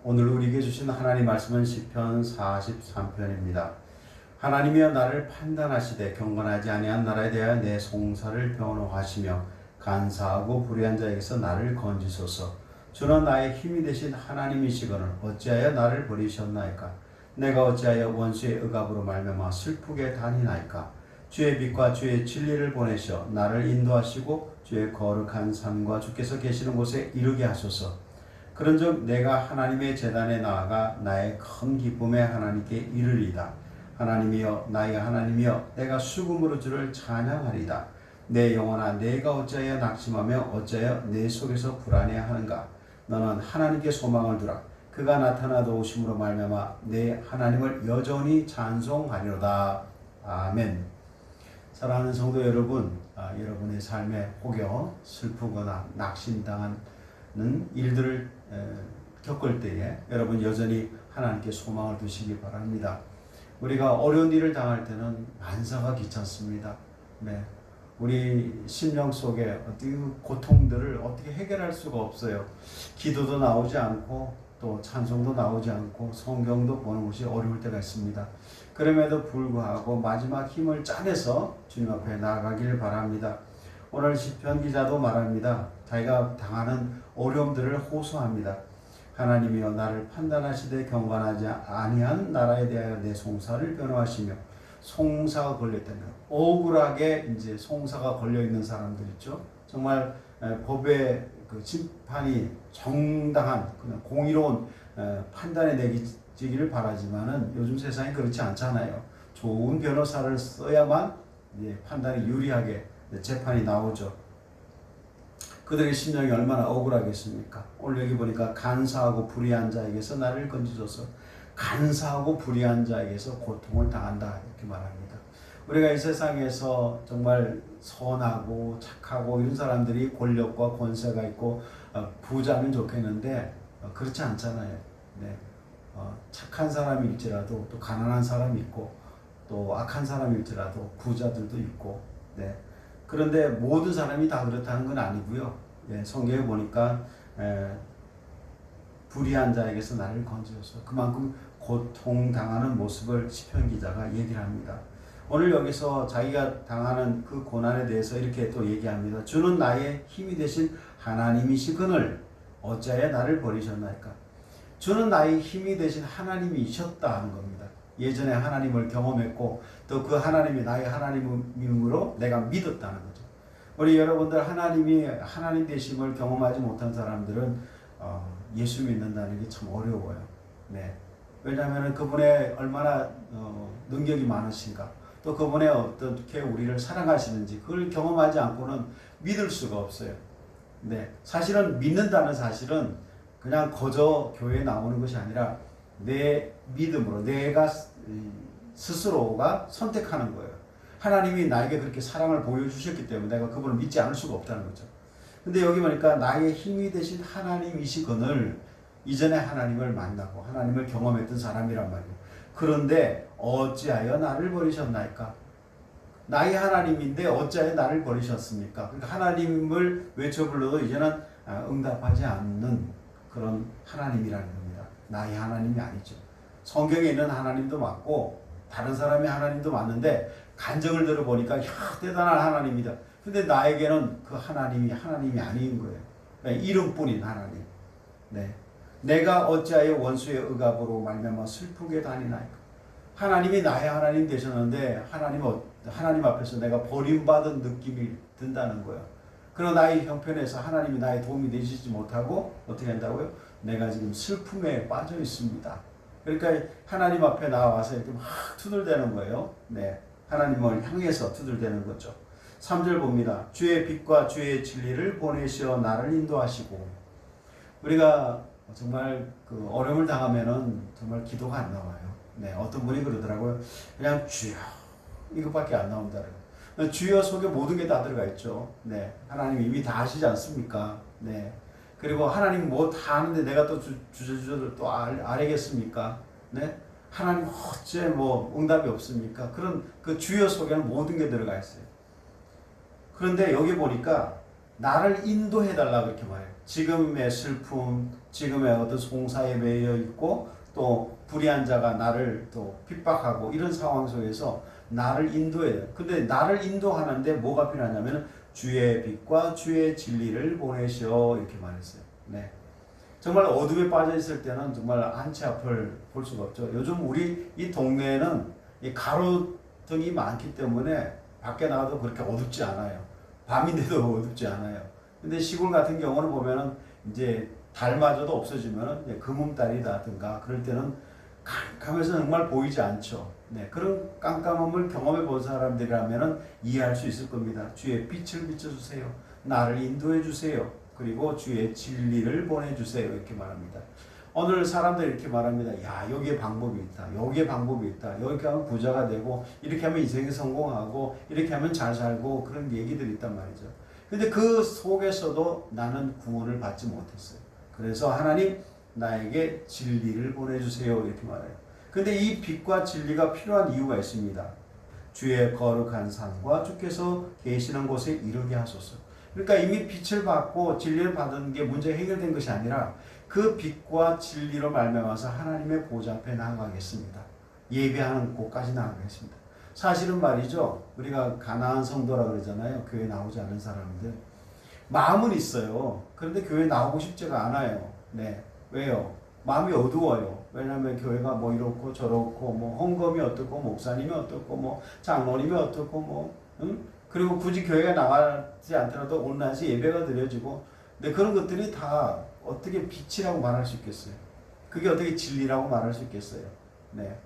오늘 우리에게 주신 하나님 말씀은 시편 43편입니다. 하나님이여 나를 판단하시되 경건하지 아니한 나라에 대하여 내 송사를 변호하시며 간사하고 불의한 자에게서 나를 건지소서. 주는 나의 힘이 되신 하나님이시거늘 어찌하여 나를 버리셨나이까. 내가 어찌하여 원수의 억압으로 말미암아 슬프게 다니나이까. 주의 빛과 주의 진리를 보내셔 나를 인도하시고 주의 거룩한 산과 주께서 계시는 곳에 이르게 하소서. 그런즉 내가 하나님의 제단에 나아가 나의 큰 기쁨의 하나님께 이르리다. 하나님이여 나의 하나님이여 내가 수금으로 주를 찬양하리다. 내 영혼아 내가 어찌하여 낙심하며 어찌하여 내 속에서 불안해하는가. 너는 하나님께 소망을 두라. 그가 나타나 도우심으로 말미암아 내 하나님을 여전히 찬송하리로다. 아멘. 사랑하는 성도 여러분, 여러분의 삶에 혹여 슬프거나 낙심당하는 일들을 겪을 때에 여러분 여전히 하나님께 소망을 두시기 바랍니다. 우리가 어려운 일을 당할 때는 만사가 귀찮습니다. 네. 우리 심령 속에 어떻게 고통들을 어떻게 해결할 수가 없어요. 기도도 나오지 않고 또 찬송도 나오지 않고 성경도 보는 것이 어려울 때가 있습니다. 그럼에도 불구하고 마지막 힘을 짜내서 주님 앞에 나아가길 바랍니다. 오늘 시편 기자도 말합니다. 자기가 당하는 어려움들을 호소합니다. 하나님이여 나를 판단하시되 경건하지 아니한 나라에 대하여 내 송사를 변호하시며. 송사가 걸려있다는 것. 억울하게 이제 송사가 걸려있는 사람들 있죠. 정말 법의 그 심판이 정당한 그냥 공의로운 판단에 내리기를 바라지만은 요즘 세상이 그렇지 않잖아요. 좋은 변호사를 써야만 판단이 유리하게 재판이 나오죠. 그들의 심령이 얼마나 억울하겠습니까? 오늘 여기 보니까 간사하고 불의한 자에게서 나를 건지소서. 간사하고 불의한 자에게서 고통을 당한다 이렇게 말합니다. 우리가 이 세상에서 정말 선하고 착하고 이런 사람들이 권력과 권세가 있고 부자면 좋겠는데 그렇지 않잖아요. 네. 착한 사람일지라도 또 가난한 사람이 있고 또 악한 사람일지라도 부자들도 있고 네. 그런데 모든 사람이 다 그렇다는 건 아니고요. 예, 성경에 보니까 불의한 자에게서 나를 건지소서. 그만큼 고통당하는 모습을 시편 기자가 얘기를 합니다. 오늘 여기서 자기가 당하는 그 고난에 대해서 이렇게 또 얘기합니다. 주는 나의 힘이 되신 하나님이시거늘 어찌하여 나를 버리셨나이까. 주는 나의 힘이 되신 하나님이셨다 하는 겁니다. 예전에 하나님을 경험했고 또 그 하나님이 나의 하나님으로 내가 믿었다는 거죠. 우리 여러분들 하나님이 하나님 되심을 경험하지 못한 사람들은 예수 믿는다는 게 참 어려워요. 네. 왜냐하면 그분의 얼마나 능력이 많으신가, 또 그분의 어떻게 우리를 사랑하시는지 그걸 경험하지 않고는 믿을 수가 없어요. 네. 사실은 믿는다는 사실은 그냥 거저 교회에 나오는 것이 아니라 내 믿음으로 내가 스스로가 선택하는 거예요. 하나님이 나에게 그렇게 사랑을 보여주셨기 때문에 내가 그분을 믿지 않을 수가 없다는 거죠. 근데 여기 보니까 나의 힘이 되신 하나님이시거늘 이전에 하나님을 만나고 하나님을 경험했던 사람이란 말이에요. 그런데 어찌하여 나를 버리셨나이까? 나의 하나님인데 어찌하여 나를 버리셨습니까? 그러니까 하나님을 외쳐 불러도 이제는 응답하지 않는 그런 하나님이라는 겁니다. 나의 하나님이 아니죠. 성경에 있는 하나님도 맞고 다른 사람의 하나님도 맞는데 간증을 들어보니까 대단한 하나님이다. 근데 나에게는 그 하나님이 아닌 거예요. 그러니까 이름뿐인 하나님. 네. 내가 어찌하여 원수의 억압으로 말미암아 슬프게 다니나이까. 하나님이 나의 하나님 되셨는데 하나님 앞에서 내가 버림받은 느낌이 든다는 거예요. 그러나 나의 형편에서 하나님이 나의 도움이 되시지 못하고 어떻게 한다고요? 내가 지금 슬픔에 빠져 있습니다. 그러니까 하나님 앞에 나와서 이렇게 막 투덜대는 거예요. 네. 하나님을 향해서 투덜대는 거죠. 3절 봅니다. 주의 빛과 주의 진리를 보내시어 나를 인도하시고. 우리가 정말 그 어려움을 당하면은 정말 기도가 안 나와요. 네. 어떤 분이 그러더라고요. 그냥 주여 이것밖에 안 나온다는. 주여 속에 모든 게 다 들어가 있죠. 네. 하나님 이미 다 아시지 않습니까? 네. 그리고 하나님 뭐 다 아는데 내가 또 주저주저 또 알겠습니까? 네. 하나님 어째 뭐 응답이 없습니까? 그런 그 주여 속에는 모든 게 들어가 있어요. 그런데 여기 보니까 나를 인도해 달라 그렇게 말해요. 지금의 슬픔, 지금의 어떤 송사에 매여 있고 또 불의한 자가 나를 또 핍박하고 이런 상황 속에서 나를 인도해. 근데 나를 인도하는데 뭐가 필요하냐면 주의 빛과 주의 진리를 보내시오 이렇게 말했어요. 네. 정말 어둠에 빠져 있을 때는 정말 한치 앞을 볼 수가 없죠. 요즘 우리 이 동네에는 이 가로등이 많기 때문에 밖에 나가도 그렇게 어둡지 않아요. 밤인데도 어둡지 않아요. 근데 시골 같은 경우는 보면은 이제 달마저도 없어지면은 이제 금음달이라든가 그럴 때는 깜깜해서 정말 보이지 않죠. 네, 그런 깜깜함을 경험해 본 사람들이라면은 이해할 수 있을 겁니다. 주의 빛을 비춰주세요. 나를 인도해 주세요. 그리고 주의 진리를 보내주세요. 이렇게 말합니다. 오늘 사람들이 이렇게 말합니다. 야, 여기에 방법이 있다. 여기에 방법이 있다. 이렇게 하면 부자가 되고, 이렇게 하면 인생에 성공하고, 이렇게 하면 잘 살고, 그런 얘기들이 있단 말이죠. 근데 그 속에서도 나는 구원을 받지 못했어요. 그래서 하나님, 나에게 진리를 보내주세요. 이렇게 말해요. 근데 이 빛과 진리가 필요한 이유가 있습니다. 주의 거룩한 산과 주께서 계시는 곳에 이르게 하소서. 그러니까 이미 빛을 받고 진리를 받은 게 문제가 해결된 것이 아니라 그 빛과 진리로 말미암아서 하나님의 보좌 앞에 나아가겠습니다. 예배하는 곳까지 나아가겠습니다. 사실은 말이죠. 우리가 가나안 성도라 그러잖아요. 교회 나오지 않은 사람들. 마음은 있어요. 그런데 교회 나오고 싶지가 않아요. 네. 왜요? 마음이 어두워요. 왜냐하면 교회가 뭐 이렇고 저렇고 뭐 헌금이 어떻고 목사님이 어떻고 뭐 장로님이 어떻고 뭐 그리고 굳이 교회가 나가지 않더라도 온라인에서 예배가 드려지고 근데 그런 것들이 다 어떻게 빛이라고 말할 수 있겠어요? 그게 어떻게 진리라고 말할 수 있겠어요? 네.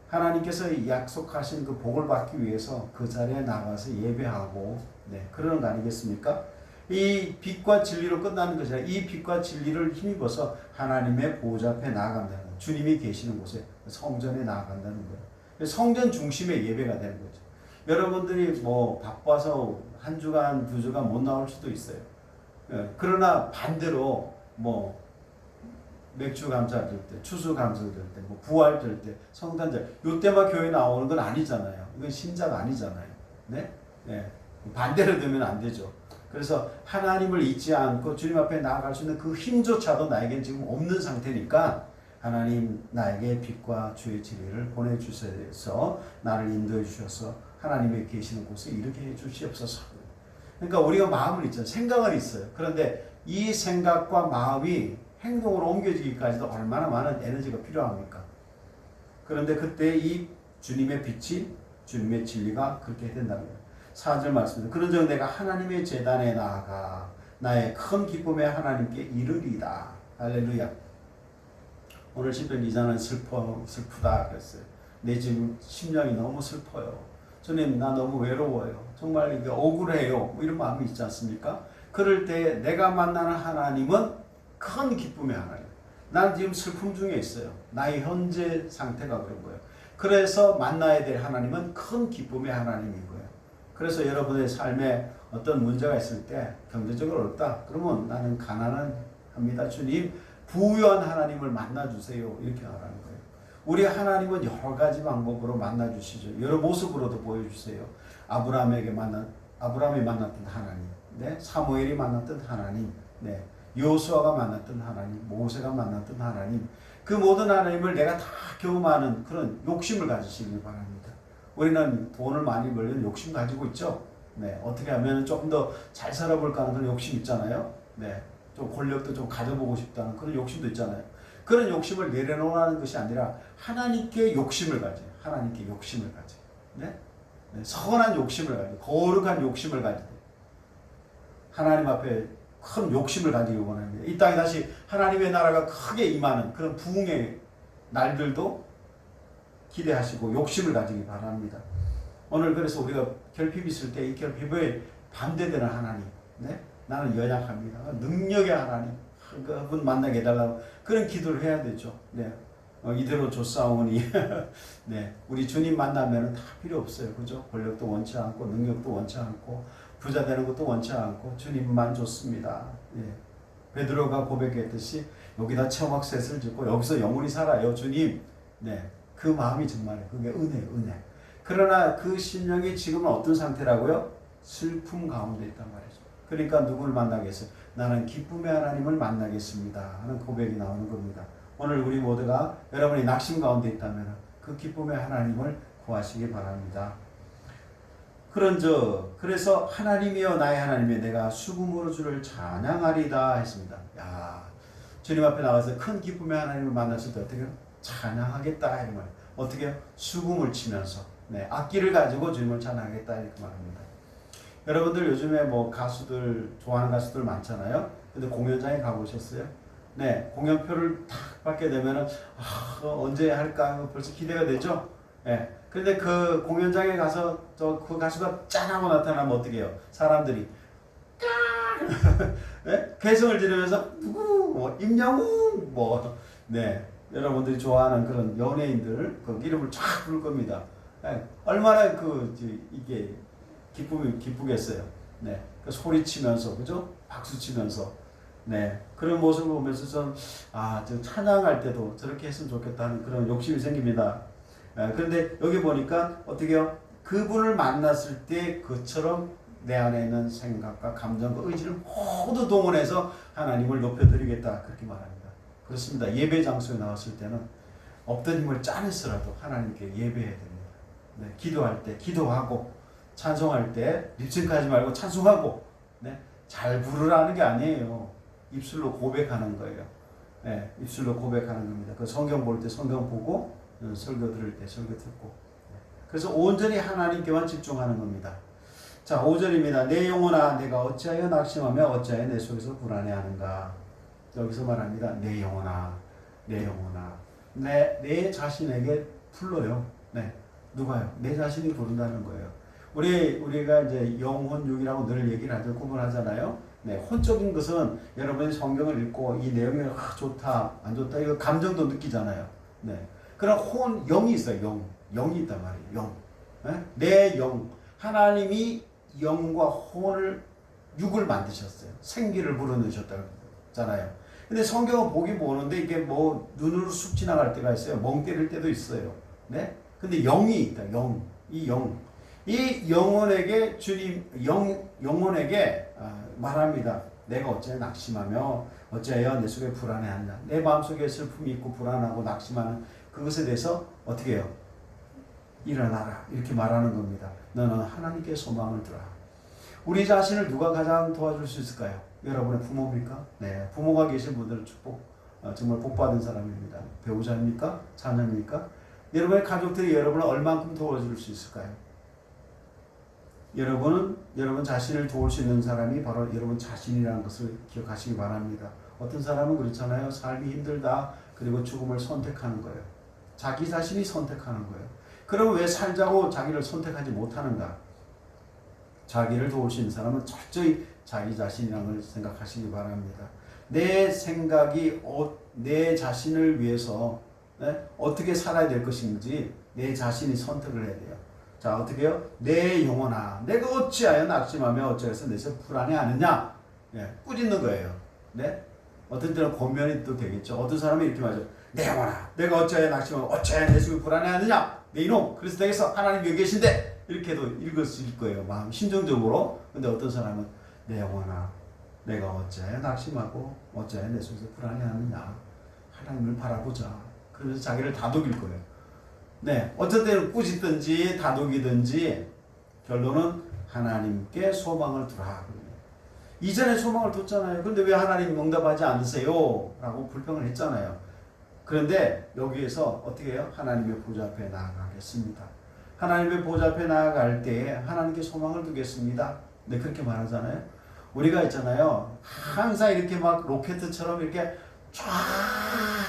하나님께서 약속하신 그 복을 받기 위해서 그 자리에 나가서 예배하고 네, 그러는 거 아니겠습니까? 이 빛과 진리로 끝나는 것이 아니라 이 빛과 진리를 힘입어서 하나님의 보좌 앞에 나아간다는 거예요. 주님이 계시는 곳에 성전에 나아간다는 거예요. 성전 중심의 예배가 되는 거죠. 여러분들이 뭐 바빠서 한 주간 두 주간 못 나올 수도 있어요. 그러나 반대로 뭐 맥주 감사 들 때, 추수 감사 들 때, 뭐 부활 들 때, 성탄절 요때만 교회 나오는 건 아니잖아요. 이건 신자가 아니잖아요. 네? 네. 반대로 되면 안 되죠. 그래서 하나님을 잊지 않고 주님 앞에 나아갈 수 있는 그 힘조차도 나에겐 지금 없는 상태니까 하나님 나에게 빛과 주의 진리를 보내주셔서 나를 인도해 주셔서 하나님의 계시는 곳에 이르게 해 주시옵소서. 그러니까 우리가 마음을 있잖아요. 생각은 있어요. 그런데 이 생각과 마음이 행동으로 옮겨지기까지도 얼마나 많은 에너지가 필요합니까? 그런데 그때 이 주님의 빛이 주님의 진리가 그렇게 해야 된다는 거예요. 4절 말씀입니다. 그런즉 내가 하나님의 제단에 나아가 나의 큰 기쁨에 하나님께 이르리다. 할렐루야. 오늘 시편 2장은 슬프다 그랬어요. 내 지금 심령이 너무 슬퍼요. 주님 나 너무 외로워요. 정말 이게 억울해요. 뭐 이런 마음이 있지 않습니까? 그럴 때 내가 만나는 하나님은 큰 기쁨의 하나님. 난 지금 슬픔 중에 있어요. 나의 현재 상태가 그런 거예요. 그래서 만나야 될 하나님은 큰 기쁨의 하나님인 거예요. 그래서 여러분의 삶에 어떤 문제가 있을 때 경제적으로 어렵다. 그러면 나는 가난합니다. 주님 부유한 하나님을 만나주세요. 이렇게 하라는 거예요. 우리 하나님은 여러 가지 방법으로 만나주시죠. 여러 모습으로도 보여주세요. 아브라함이 만났던 하나님, 네? 사무엘이 만났던 하나님, 네? 여호수아가 만났던 하나님, 모세가 만났던 하나님, 그 모든 하나님을 내가 다 경험하는 그런 욕심을 가지시길 바랍니다. 우리는 돈을 많이 벌려는 욕심 가지고 있죠. 네, 어떻게 하면 조금 더 잘 살아볼까 하는 그런 욕심 있잖아요. 네, 좀 권력도 좀 가져보고 싶다는 그런 욕심도 있잖아요. 그런 욕심을 내려놓으라는 것이 아니라 하나님께 욕심을 가져요. 하나님께 욕심을 가져요. 네? 네, 선한 욕심을 가져요. 거룩한 욕심을 가져요. 하나님 앞에 큰 욕심을 가지기 원합니다. 이 땅에 다시 하나님의 나라가 크게 임하는 그런 부흥의 날들도 기대하시고 욕심을 가지기 바랍니다. 오늘 그래서 우리가 결핍이 있을 때 이 결핍에 반대되는 하나님, 네? 나는 연약합니다. 능력의 하나님, 그분 만나게 해달라고 그런 기도를 해야 되죠. 네. 이대로 조사오니 네. 우리 주님 만나면 다 필요 없어요. 그죠? 권력도 원치 않고 능력도 원치 않고 부자 되는 것도 원치 않고 주님만 좋습니다. 예. 베드로가 고백했듯이 여기다 체험학셋을 짓고 여기서 영원히 살아요. 주님. 네. 그 마음이 정말 그게 은혜예요. 은혜. 그러나 그 심령이 지금은 어떤 상태라고요? 슬픔 가운데 있단 말이죠. 그러니까 누구를 만나겠어요? 나는 기쁨의 하나님을 만나겠습니다 하는 고백이 나오는 겁니다. 오늘 우리 모두가 여러분이 낙심 가운데 있다면 그 기쁨의 하나님을 구하시기 바랍니다. 그래서 하나님이여 나의 하나님이여 내가 수금으로 주를 찬양하리다 했습니다. 야, 주님 앞에 나가서 큰 기쁨의 하나님을 만났을 때 어떻게 해요? 찬양하겠다 이런 말. 어떻게 해요? 수금을 치면서 악기를 가지고 주님을 찬양하겠다 이렇게 말합니다. 여러분들 요즘에 뭐 가수들 좋아하는 가수들 많잖아요. 근데 공연장에 가보셨어요? 네, 공연표를 탁 받게 되면은 언제 할까 벌써 기대가 되죠. 네, 근데 그 공연장에 가서 그 가수가 짠 하고 나타나면 어떻게 해요? 사람들이 네? 개성을 지르면서 누구 뭐 임영웅 여러분들이 좋아하는 그런 연예인들 그 이름을 쫙 부를 겁니다. 네, 얼마나 이게 기쁘겠어요. 네, 그 소리치면서 그죠? 박수 치면서 그런 모습을 보면서 저는 저 찬양할 때도 저렇게 했으면 좋겠다는 그런 욕심이 생깁니다. 그런데 여기 보니까 어떻게 해요? 그분을 만났을 때 그처럼 내 안에 있는 생각과 감정과 의지를 모두 동원해서 하나님을 높여드리겠다 그렇게 말합니다. 그렇습니다. 예배 장소에 나왔을 때는 없던 힘을 짜내서라도 하나님께 예배해야 됩니다. 기도할 때 기도하고 찬송할 때 립싱크하지 말고 찬송하고 잘 부르라는 게 아니에요. 입술로 고백하는 거예요. 입술로 고백하는 겁니다. 그 성경 볼 때 성경 보고 설교 들을 때 설교 듣고 그래서 온전히 하나님께만 집중하는 겁니다. 자, 5절입니다. 내 영혼아 내가 어찌하여 낙심하며 어찌하여 내 속에서 불안해하는가. 여기서 말합니다. 내 영혼아 내 영혼아 내 자신에게 불러요. 누가요? 내 자신이 부른다는 거예요. 우리가 이제 영혼육이라고 늘 얘기를 하죠. 구분하잖아요. 혼적인 것은 여러분이 성경을 읽고 이 내용이 좋다 안 좋다 이거 감정도 느끼잖아요. 그럼 영이 있어요. 영이 있단 말이에요. 영. 내 영. 하나님이 영과 혼을 육을 만드셨어요. 생기를 불어넣으셨다잖아요. 근데 성경은 보긴 보는데 이게 뭐 눈으로 쑥 지나갈 때가 있어요. 멍 때릴 때도 있어요. 근데 영이 있다. 이 영혼에게 영혼에게 말합니다. 내가 어찌하여 낙심하며 어찌하여 내 속에 불안해하느냐. 내 마음속에 슬픔이 있고 불안하고 낙심하는 그것에 대해서 어떻게 해요? 일어나라 이렇게 말하는 겁니다. 너는 하나님께 소망을 두라. 우리 자신을 누가 가장 도와줄 수 있을까요? 여러분의 부모입니까? 부모가 계신 분들은 정말 복받은 사람입니다. 배우자입니까? 자녀입니까? 여러분의 가족들이 여러분을 얼만큼 도와줄 수 있을까요? 여러분 자신을 도울 수 있는 사람이 바로 여러분 자신이라는 것을 기억하시기 바랍니다. 어떤 사람은 그렇잖아요. 삶이 힘들다. 그리고 죽음을 선택하는 거예요. 자기 자신이 선택하는 거예요. 그럼 왜 살자고 자기를 선택하지 못하는가? 자기를 도울 수 있는 사람은 철저히 자기 자신이라는 걸 생각하시기 바랍니다. 내 생각이 내 자신을 위해서 어떻게 살아야 될 것인지 내 자신이 선택을 해야 돼요. 자, 어떻게 해요? 내 영혼아, 내가 어찌하여 낙심하며 어찌해서 내서 불안해하느냐? 꾸짖는 거예요. 어떤 때는 권면이 또 되겠죠. 어떤 사람이 이렇게 말하죠. 내 영혼아, 내가 어찌하여 낙심하며 어찌하여 내 속이 불안해하느냐? 내 이놈, 그래서 되겠어. 하나님 여기 계신데 이렇게도 읽었을 거예요. 마음 심정적으로. 근데 어떤 사람은 내 영혼아, 내가 어찌하여 낙심하고 어찌하여 내 속에서 불안해하느냐? 하나님을 바라보자. 그러면서 자기를 다독일 거예요. 어떤 때는 꾸짖든지 다독이든지 결론은 하나님께 소망을 두라. 이전에 소망을 뒀잖아요. 그런데 왜 하나님 응답하지 않으세요? 라고 불평을 했잖아요. 그런데 여기에서 어떻게 해요? 하나님의 보좌 앞에 나아가겠습니다. 하나님의 보좌 앞에 나아갈 때에 하나님께 소망을 두겠습니다. 그렇게 말하잖아요. 우리가 있잖아요. 항상 이렇게 막 로켓처럼 이렇게 쫙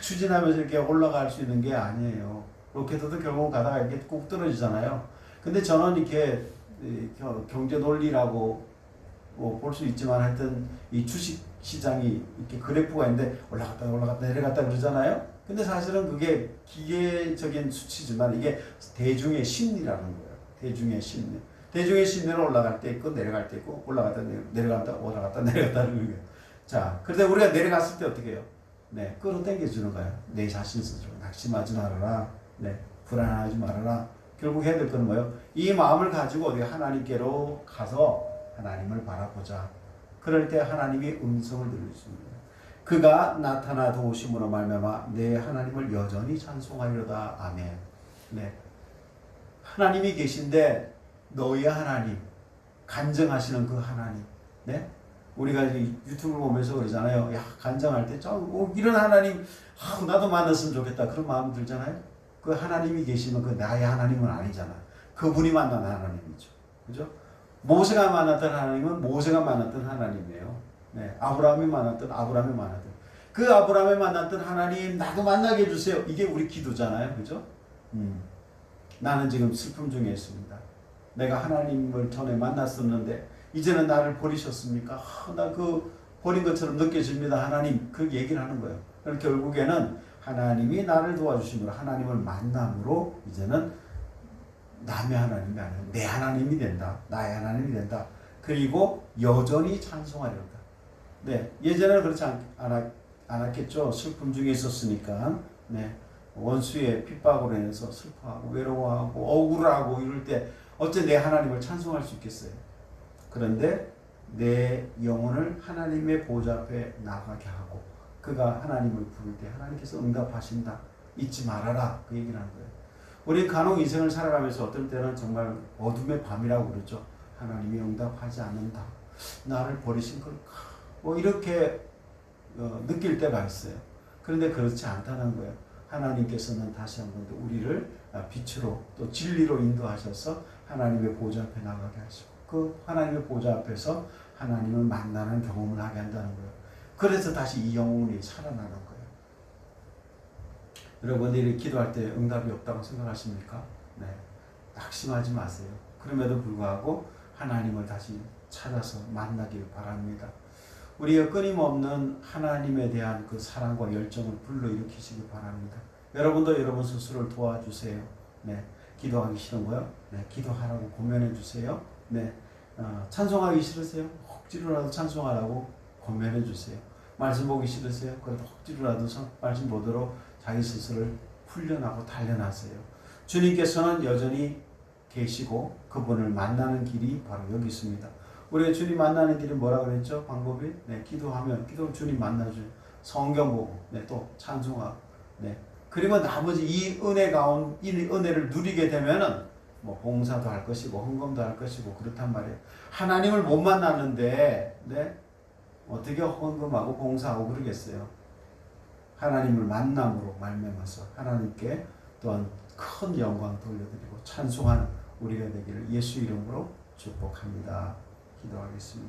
추진하면서 이렇게 올라갈 수 있는 게 아니에요. 로켓도 결국 가다가 이렇게 꾹 떨어지잖아요. 근데 저는 이렇게 경제 논리라고 볼 수 있지만 하여튼 이 주식 시장이 이렇게 그래프가 있는데 올라갔다 내려갔다 그러잖아요. 근데 사실은 그게 기계적인 수치지만 이게 대중의 심리라는 거예요. 대중의 심리. 대중의 심리는 올라갈 때 있고 내려갈 때 있고 올라갔다 내려갔다는 거예요. 자, 그런데 우리가 내려갔을 때 어떻게 해요? 끌어당겨 주는 거예요. 내 자신 스스로 낙심하지 말아라. 불안하지 말아라. 결국 해야 될 건 뭐예요? 이 마음을 가지고 어디 하나님께로 가서 하나님을 바라보자. 그럴 때 하나님이 음성을 들으십니다. 그가 나타나 도우심으로 말미암아 내 하나님을 여전히 찬송하리로다. 아멘. 네. 하나님이 계신데 너희 하나님, 간증하시는 그 하나님. 네? 우리가 유튜브 보면서 그러잖아요. 야, 간증할 때 이런 하나님 나도 만났으면 좋겠다. 그런 마음 들잖아요. 그 하나님이 계시면 그 나의 하나님은 아니잖아. 그분이 만난 하나님이죠. 그죠? 모세가 만났던 하나님은 모세가 만났던 하나님이에요. 네, 아브라함이 만났던 아브라함이 만났던 그 아브라함이 만났던 하나님 나도 만나게 해주세요. 이게 우리 기도잖아요. 그죠? 나는 지금 슬픔 중에 있습니다. 내가 하나님을 전에 만났었는데 이제는 나를 버리셨습니까? 나 그 버린 것처럼 느껴집니다. 하나님 그 얘기를 하는 거예요. 결국에는 하나님이 나를 도와주심으로 하나님을 만남으로 이제는 남의 하나님이 아니라 내 하나님이 된다. 나의 하나님이 된다. 그리고 여전히 찬송하려다. 네, 예전에는 그렇지 않았겠죠. 슬픔 중에 있었으니까. 네, 원수의 핍박으로 인해서 슬퍼하고 외로워하고 억울하고 이럴 때 어째 내 하나님을 찬송할 수 있겠어요. 그런데 내 영혼을 하나님의 보좌 앞에 나가게 하고 그가 하나님을 부를 때 하나님께서 응답하신다. 잊지 말아라. 그 얘기를 하는 거예요. 우리 간혹 인생을 살아가면서 어떤 때는 정말 어둠의 밤이라고 그러죠. 하나님이 응답하지 않는다. 나를 버리신 걸까? 뭐 이렇게 느낄 때가 있어요. 그런데 그렇지 않다는 거예요. 하나님께서는 다시 한번 우리를 빛으로 또 진리로 인도하셔서 하나님의 보좌 앞에 나가게 하시고 그 하나님의 보좌 앞에서 하나님을 만나는 경험을 하게 한다는 거예요. 그래서 다시 이 영혼이 살아나는 거예요. 여러분들이 기도할 때 응답이 없다고 생각하십니까? 네, 낙심하지 마세요. 그럼에도 불구하고 하나님을 다시 찾아서 만나길 바랍니다. 우리의 끊임없는 하나님에 대한 그 사랑과 열정을 불러일으키시기 바랍니다. 여러분도 여러분 스스로를 도와주세요. 네, 기도하기 싫은거요? 네, 기도하라고 권면해 주세요. 네, 찬송하기 싫으세요? 억지로라도 찬송하라고 권면해 주세요. 말씀 보기 싫으세요? 그래도 억지로라도 말씀 보도록 자기 스스로를 훈련하고 단련하세요. 주님께서는 여전히 계시고 그분을 만나는 길이 바로 여기 있습니다. 우리가 주님 만나는 길이 뭐라 그랬죠? 방법이? 네, 기도하면 주님 만나줘요. 성경 보고, 네, 또 찬송하고, 네. 그리고 나머지 이 은혜를 누리게 되면은 뭐 봉사도 할 것이고 헌금도 할 것이고 그렇단 말이에요. 하나님을 못 만났는데, 네, 어떻게 헌금하고 봉사하고 그러겠어요? 하나님을 만남으로 말미암아서 하나님께 또한 큰 영광 돌려드리고 찬송하는 우리가 되기를 예수 이름으로 축복합니다. 기도하겠습니다.